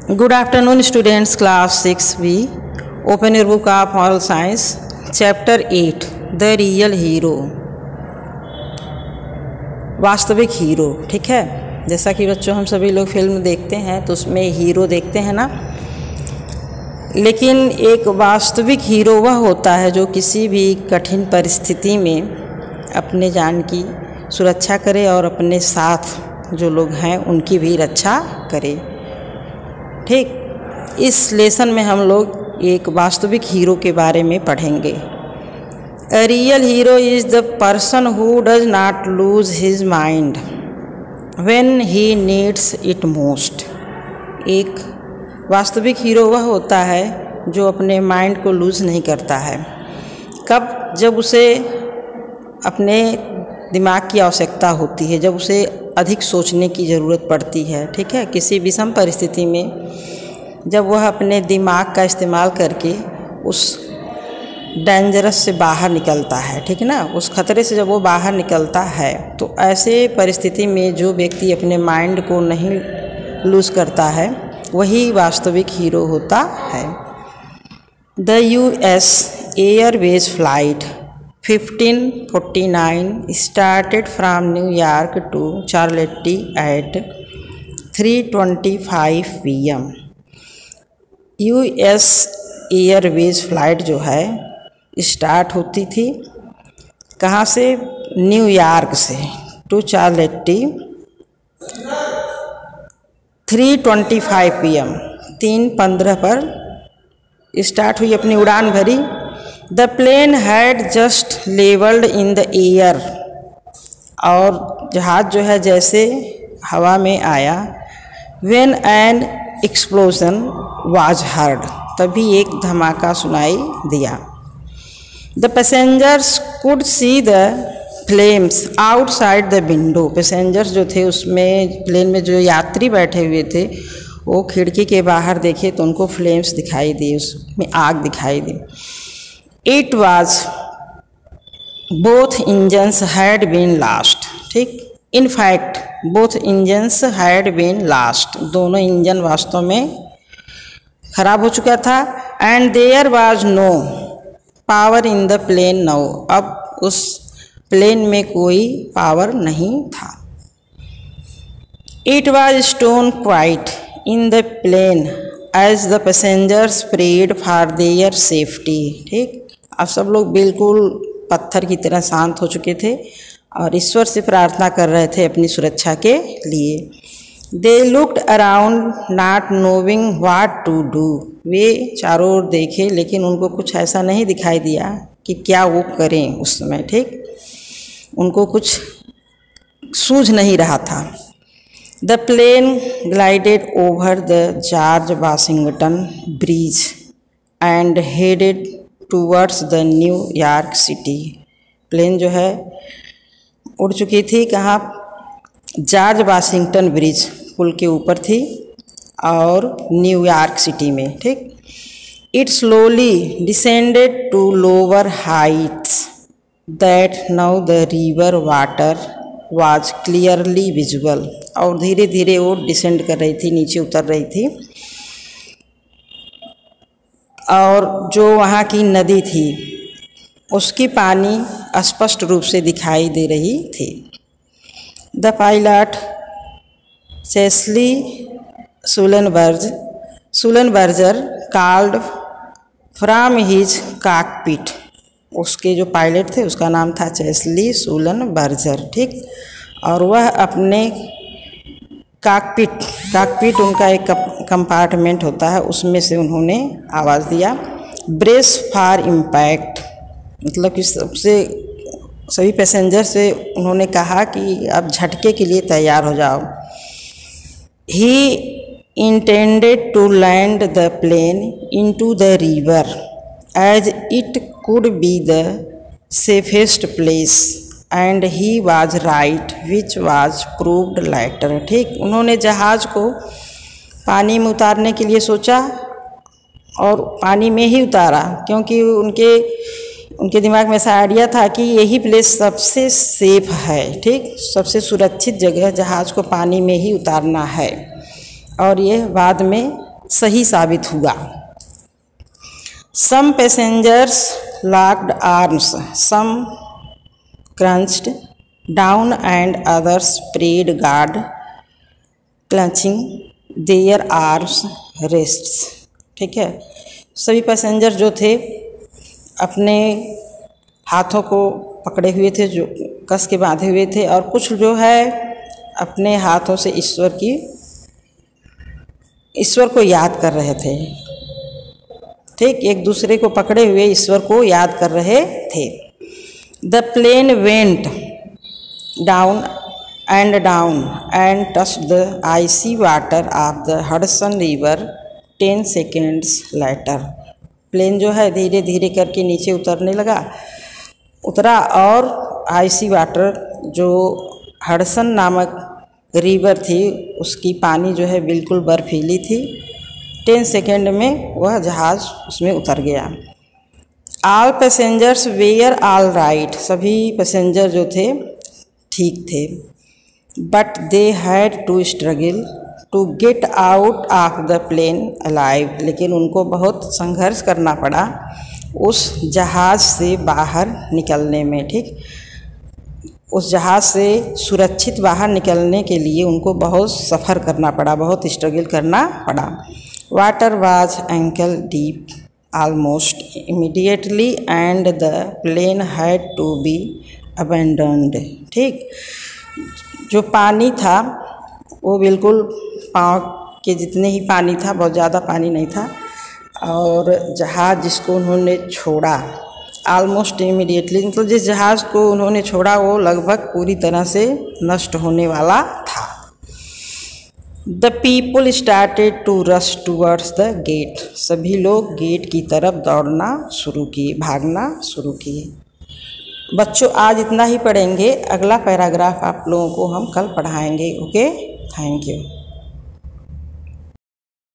Good afternoon students, class 6B. Open your book of Moral Science, chapter 8, The Real Hero. वास्तविक hero. ठीक है, जैसा कि बच्चों हम सभी लोग फिल्म देखते हैं तो उसमें हीरो देखते हैं ना, लेकिन एक वास्तविक हीरो वह होता है जो किसी भी कठिन परिस्थिति में अपने जान की सुरक्षा करे और अपने साथ जो लोग हैं उनकी भी रक्षा करे। ठीक, इस लेसन में हम लोग एक वास्तविक हीरो के बारे में पढ़ेंगे। A real hero is the person who does not lose his mind when he needs it most. एक वास्तविक हीरो वह होता है जो अपने माइंड को लूज़ नहीं करता है। कब? जब उसे अपने दिमाग की आवश्यकता होती है, जब उसे अधिक सोचने की ज़रूरत पड़ती है। ठीक है, किसी विषम परिस्थिति में जब वह अपने दिमाग का इस्तेमाल करके उस डेंजरस से बाहर निकलता है, ठीक है ना, उस खतरे से जब वो बाहर निकलता है, तो ऐसे परिस्थिति में जो व्यक्ति अपने माइंड को नहीं लूज़ करता है वही वास्तविक हीरो होता है। The US Airways flight 1549 started from New York to Charlotte at 3:25 PM। US Airways flight जो है स्टार्ट होती थी कहाँ से? न्यूयॉर्क से टू चार्लेटी 3:25 PM 3:15 पर स्टार्ट हुई, अपनी उड़ान भरी। The plane had just levelled in the air, और जहाज़ जो है जैसे हवा में आया, when an explosion was heard, तभी एक धमाका सुनाई दिया। The passengers could see the flames outside the window. Passengers जो थे उसमें, प्लेन में जो यात्री बैठे हुए थे, वो खिड़की के बाहर देखे तो उनको फ्लेम्स दिखाई दी, उसमें आग दिखाई दी। It was both engines had been lost. ठीक, in fact both engines had been lost, दोनों इंजन वास्तव में खराब हो चुका था। And there was no power in the plane now, अब उस प्लेन में कोई पावर नहीं था। It was stone quiet in the plane as the passengers prayed for their safety. ठीक, अब सब लोग बिल्कुल पत्थर की तरह शांत हो चुके थे और ईश्वर से प्रार्थना कर रहे थे अपनी सुरक्षा के लिए। They looked around not knowing what to do. वे चारों ओर देखे लेकिन उनको कुछ ऐसा नहीं दिखाई दिया कि क्या वो करें उस समय। ठीक, उनको कुछ सूझ नहीं रहा था। The plane glided over the George Washington bridge and headed towards the New York city. Plane जो है उड़ चुकी थी कहाँ? जॉर्ज वाशिंगटन ब्रिज पुल के ऊपर थी और न्यूयॉर्क सिटी में। ठीक, it slowly descended to lower heights that now the river water was clearly visual. और धीरे धीरे वो डिसेंड कर रही थी, नीचे उतर रही थी, और जो वहाँ की नदी थी उसकी पानी स्पष्ट रूप से दिखाई दे रही थी। The pilot Chesley Sullenberger called from his cockpit. उसके जो पायलट थे उसका नाम था चेस्ली सुलनबर्जर। ठीक, और वह अपने कॉकपिट उनका एक कंपार्टमेंट होता है, उसमें से उन्होंने आवाज़ दिया, ब्रेस फॉर इम्पैक्ट। मतलब कि सभी पैसेंजर से उन्होंने कहा कि आप झटके के लिए तैयार हो जाओ। He intended to land the plane into the river as it could be the safest place and he was right which was proved later. ठीक, उन्होंने जहाज़ को पानी में उतारने के लिए सोचा और पानी में ही उतारा, क्योंकि उनके दिमाग में ऐसा आइडिया था कि यही प्लेस सबसे सेफ है। ठीक, सबसे सुरक्षित जगह जहाज़ को पानी में ही उतारना है। और ये बाद में सही साबित हुआ। Some passengers locked arms, some crunched down and others prayed guard clutching their armrests. ठीक है, सभी पैसेंजर जो थे अपने हाथों को पकड़े हुए थे, जो कस के बांधे हुए थे, और कुछ जो है अपने हाथों से ईश्वर को याद कर रहे थे। ठीक, एक दूसरे को पकड़े हुए ईश्वर को याद कर रहे थे। The plane went down and touched the icy water of the Hudson river 10 seconds later. Plane जो है धीरे धीरे करके नीचे उतरा और आइसी वाटर जो हडसन नामक रिवर थी उसकी पानी जो है बिल्कुल बर्फीली थी। 10 सेकेंड में वह जहाज़ उसमें उतर गया। All passengers were all right, सभी पैसेंजर जो थे ठीक थे। But they had to struggle to get out of the plane alive, लेकिन उनको बहुत संघर्ष करना पड़ा उस जहाज़ से बाहर निकलने में। ठीक, उस जहाज़ से सुरक्षित बाहर निकलने के लिए उनको बहुत सफ़र करना पड़ा, बहुत स्ट्रगल करना पड़ा। Water was ankle deep almost immediately and the plane had to be abandoned। ठीक, जो पानी था वो बिल्कुल पाँव के जितने ही पानी था, बहुत ज़्यादा पानी नहीं था, और जहाज़ जिसको उन्होंने छोड़ा ऑलमोस्ट इमीडिएटली, मतलब जिस जहाज़ को उन्होंने छोड़ा वो लगभग पूरी तरह से नष्ट होने वाला था। The people started to rush towards the gate, सभी लोग गेट की तरफ दौड़ना शुरू किए, भागना शुरू किए। बच्चों आज इतना ही पढ़ेंगे, अगला पैराग्राफ आप लोगों को हम कल पढ़ाएंगे। Okay, thank you.